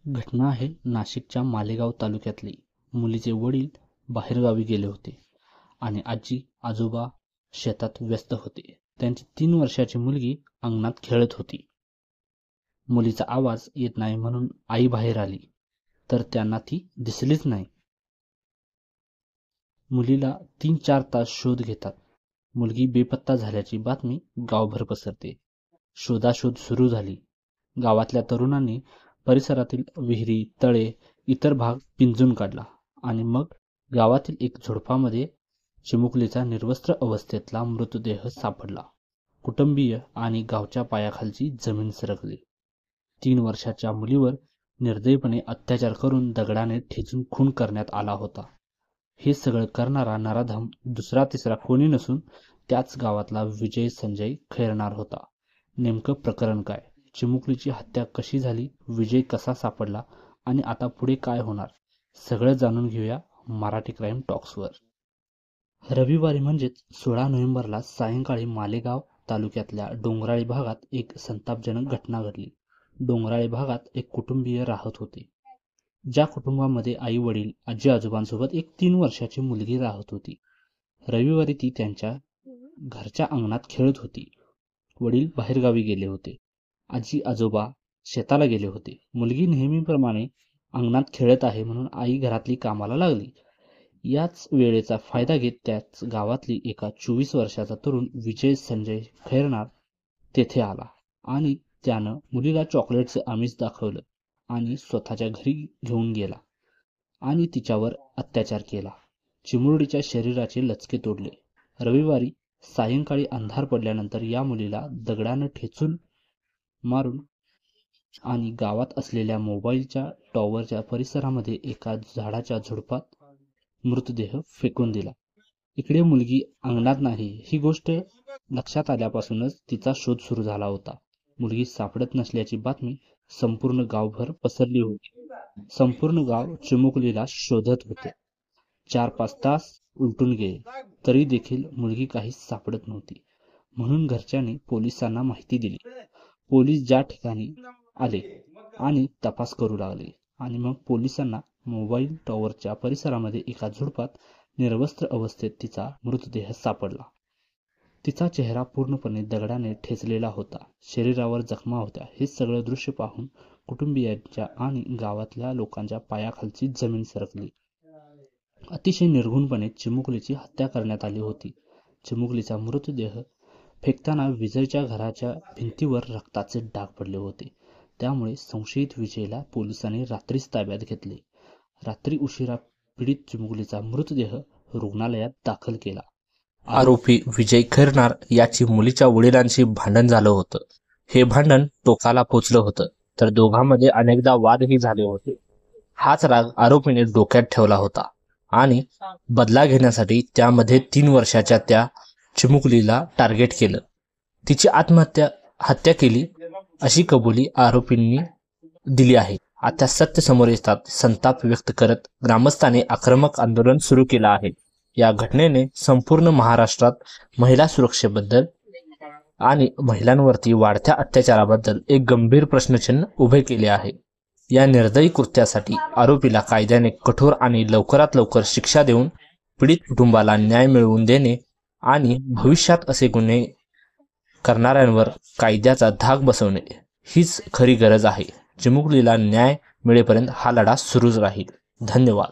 घटना आहे नाशिकच्या मालेगाव तालुक्यातली. मुलीचे वडील बाहेरगावी गेले होते आणि आजी आजोबा शेतात व्यस्त होते. त्यांची 3 वर्षाची मुलगी अंगणात खेळत होती. मुलीचा आवाज येत नाही म्हणून आई बाहेर आली, तर त्यांना ती दिसलीच नाही. मुलीला 3-4 तास शोध घेतात. मुलगी बेपत्ता झाल्याची बातमी गावभर पसरते. शोधाशोध सुरू झाली. गावातल्या तरुणांनी परिसरातील विहिरी, तळे, इतर भाग पिंजून काढला आणि मग गावातील एक झुडपामध्ये चिमुकलीचा निर्वस्त्र अवस्थेतला मृतदेह सापडला. कुटुंबीय आणि गावच्या पायाखालची जमीन सरकली. 3 वर्षाच्या मुलीवर निर्दयीपणे अत्याचार करून दगडाने ठेचून खून करण्यात आला होता. हे सगळं करणारा नराधम दुसरा तिसरा कोणी नसून त्याच गावातला विजय संजय खैरनार होता. नेमकं प्रकरण काय? चिमुकलीची हत्या कशी झाली? विजय कसा सापडला? आणि आता पुढे काय होणार? सगळं जाणून घेऊया मराठी क्राईम टॉक्सवर. रविवारी म्हणजेच 16 नोव्हेंबरला सायंकाळी मालेगाव तालुक्यातल्या डोंगराळी भागात एक संतापजनक घटना घडली. डोंगराळी भागात एक कुटुंबीय राहत होते. ज्या कुटुंबामध्ये आई वडील, आजी आजोबांसोबत एक 3 वर्षाची मुलगी राहत होती. रविवारी ती त्यांच्या घरच्या अंगणात खेळत होती. वडील बाहेरगावी गेले होते. आजी आजोबा शेताला गेले होते. मुलगी नेहमीप्रमाणे अंगणात खेळत आहे म्हणून आई घरातली कामाला लागली. याच वेळेचा फायदा घेत त्याच गावातली एका 24 वर्षाचा तरुण विजय संजय खैरनार तेथे आला आणि त्यानं मुलीला चॉकलेटचं आमिष दाखवलं आणि स्वतःच्या घरी घेऊन गेला आणि तिच्यावर अत्याचार केला. चिमुरडीच्या शरीराचे लचके तोडले. रविवारी सायंकाळी अंधार पडल्यानंतर या मुलीला दगडानं ठेचून मारून आणि गावात असलेल्या मोबाईलच्या टॉवरच्या परिसरामध्ये एका झाडाच्या झुडपात मृतदेह फेकून दिला. इकडे मुलगी अंगणात नाही ही गोष्ट लक्षात आल्यापासूनच तिचा शोध सुरू झाला होता. मुलगी सापडत नसल्याची बातमी संपूर्ण गावभर पसरली होती. संपूर्ण गाव चिमुकलीला शोधत होते. 4-5 तास उलटून गेले तरी देखील मुलगी काहीच सापडत नव्हती. म्हणून घरच्यांनी पोलिसांना माहिती दिली. पोलीस ज्या ठिकाणी आले आणि तपास करू लागले आणि मग पोलिसांना मोबाईल टॉवरच्या परिसरामध्ये एका झुडपात निर्वस्त्र अवस्थेत तिचा मृतदेह सापडला. तिचा चेहरा पूर्णपणे दगडाने ठेचलेला होता. शरीरावर जखमा होत्या. हे सगळं दृश्य पाहून कुटुंबियांच्या आणि गावातल्या लोकांच्या पायाखालची जमीन सरकली. अतिशय निर्घृणपणे चिमुकलीची हत्या करण्यात आली होती. चिमुकलीचा मृतदेह फेकताना विजयच्या घराच्या भिंतीवर रक्ताचे डाग पडले होते. त्यामुळे संशयित विजयला पोलिसांनी रात्रीच ताब्यात घेतले. रात्री उशिरा पीडित चिमुकलीचा मृतदेह रुग्णालयात दाखल केला. आरोपी विजय खैरनार याची मुलीच्या वडिलांशी भांडण झालं होतं. हे भांडण टोकाला पोचलं होतं तर दोघांमध्ये अनेकदा वादही झाले होते. हाच राग आरोपीने डोक्यात ठेवला होता आणि बदला घेण्यासाठी त्यामध्ये 3 वर्षाच्या त्या चिमुकलीला टार्गेट केलं. तिची हत्या केली अशी कबुली आरोपींनी दिली आहे. आता सत्य समोर येतात संताप व्यक्त करत ग्रामस्थांनी आक्रमक आंदोलन सुरू केलं आहे. या घटनेने संपूर्ण महाराष्ट्रात महिला सुरक्षेबद्दल आणि महिलांवरती वाढत्या अत्याचाराबद्दल एक गंभीर प्रश्नचिन्ह उभे केले आहे. या निर्दयी कृत्यासाठी आरोपीला कायद्याने कठोर आणि लवकरात लवकर शिक्षा देऊन पीडित कुटुंबाला न्याय मिळवून देणे आणि भविष्यात असे गुन्हे करणाऱ्यांवर कायद्याचा धाक बसवणे हीच खरी गरज आहे. चिमुकलीला न्याय मिळेपर्यंत हा लढा सुरूच राहील. धन्यवाद.